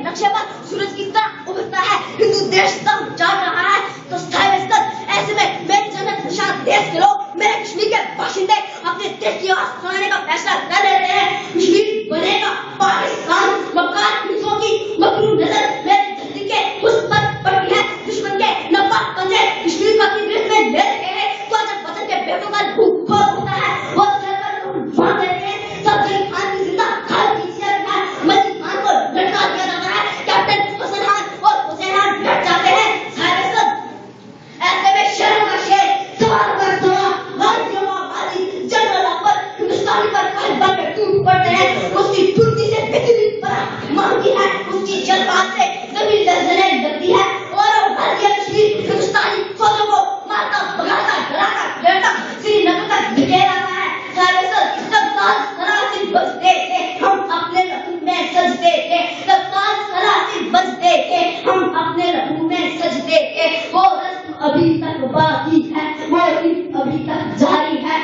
नक्शे पर सूरज की तरह उभरता है। हिंदू देश तब जाग रहा है तो साहिब ऐसे में मेरी जन्नत निशान देश के लोग, मेरे कश्मीर के बाशिंदे अपने देश की आवाज सुनाने का फैसला कर ले रहे हैं। कश्मीर बनेगा पाकिस्तान, मकान हिंदुओं की मकरूर नजर मेरी धरती के उस पर पड़ती है। दुश्मन के नफरत पंजे कश्मीर का किस में ले रहे हैं। तो जब वतन के बेटों का भूख होता है वो सर पर फाड़ दे रहे हैं। सब जलील खान की जिंदा खाल की सियारत है। मजीद खान को लटका दिया जाता है। कैप्टन हसन खान और हुसैन खान डट जाते हैं। साहिब ऐसे में शर्म का शेर सवाल पर सवाल वादियों में वादी जनरल पर हिंदुस्तानी पर काल बन के टूट पड़ते हैं। उसकी टूटती से बिजली पर मांगती है, उसकी जज्बात से जमीन लरजने लगती है और भारतीय कश्मीर हिंदुस्तानी फौजों को मारता भगाता डराता डरता श्रीनगर तक ढकेल आता है। साहिब सब साल सरासी बजते थे, हम अपने रसूल में सजते थे। सब साल सरासी बजते थे, हम अपने रसूल में सजते थे। वो अभी तक बाकी है, वो अभी तक जारी है।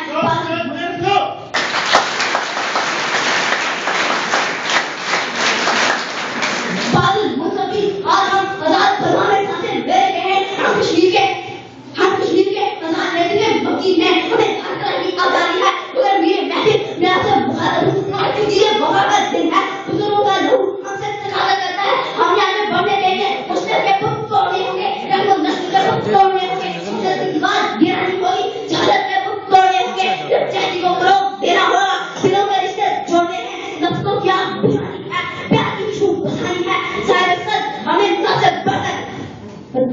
बादल मुसफी आज हम आजाद फरमाने साथे ले रहे हैं। हम कश्मीर के आजाद रहने के वकील हैं। हमें हर तरह की आजादी है। मगर मेरे महफिल में आपसे बुखार आज ये वफा का दिन है। बुजुर्गों का लहू हमसे तकाजा करता है। हम यहाँ पे बढ़ने देंगे, मुश्किल के खुद तोड़ने होंगे, रंगो नस्ल के खुद तोड़ने होंगे, मुश्किल की दीवार गिरानी होगी, जहालत के खुद तोड़ने होंगे, जहदी को फरोग देना होगा, दिलों के रिश्ते जोड़ने हैं, नफ्सों की आग बुझानी है, प्यार की खुशबू बसानी है। साहिब हमें नजर बढ़कर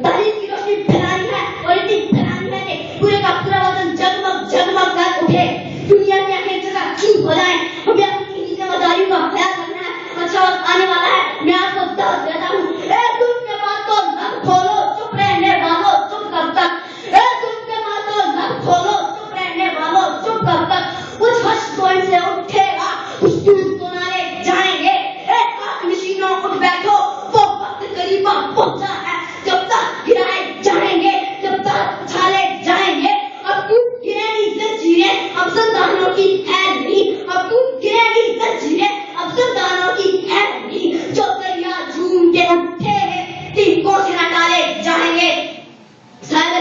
तारीफ की रोशनी फैलानी है और इतनी फैलानी है कि पूरे का पूरा वतन जगमग जगमग कर उठे। दुनिया की आंखें जगह चूप हो जाए। हमें अपनी जिम्मेदारियों का ख्याल रखना है। अच्छा वक्त आने वाला है। मैं आपको दावत देता हूँ, तुम के बातों नक खोलो, चुप रहने वालों चुप कब तक। तुम के बातों नक खोलो, चुप रहने वालों चुप कब तक। कुछ हर्ष तो इनसे उठेगा, कुछ दूर तो नारे जाएंगे। मशीनों उठ बैठो, वो वक्त करीब पहुंचा है। जब तक गिराए जाएंगे, जब तक छाले जाएंगे। अब तू गिरेगी जंजीरें, अब संतानों की है नहीं। अब तू गिरेगी जंजीरें, अब संतानों की है नहीं। जो दरिया झूम के उठे हैं, तिनकों से न डाले जाएंगे। साहिब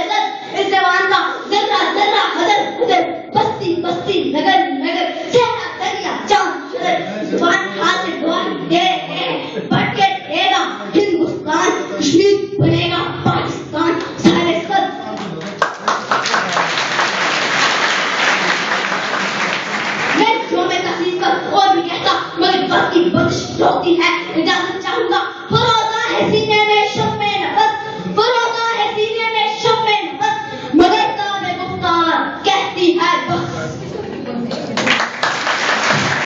इस जवान का जर्रा जर्रा हदर हदर, बस्ती बस्ती नगर नगर, सहरा दरिया चांद शहर, जुबान हाथ से दुआएं दे रहे हैं। बढ़ के रहेगा हिंदुस्तान, कश्मीर बनेगा पाकिस्तान। साहिब मैं जो में तकलीफ कर और भी कहता, मगर वक्त की बख्श रोकती है। इजाजत चाहूंगा, फरोजा है सीने में शम्मे नफस, फरोजा है सीने में शम्मे नफस, मगर ताबे गुफ्तार कहती है बस।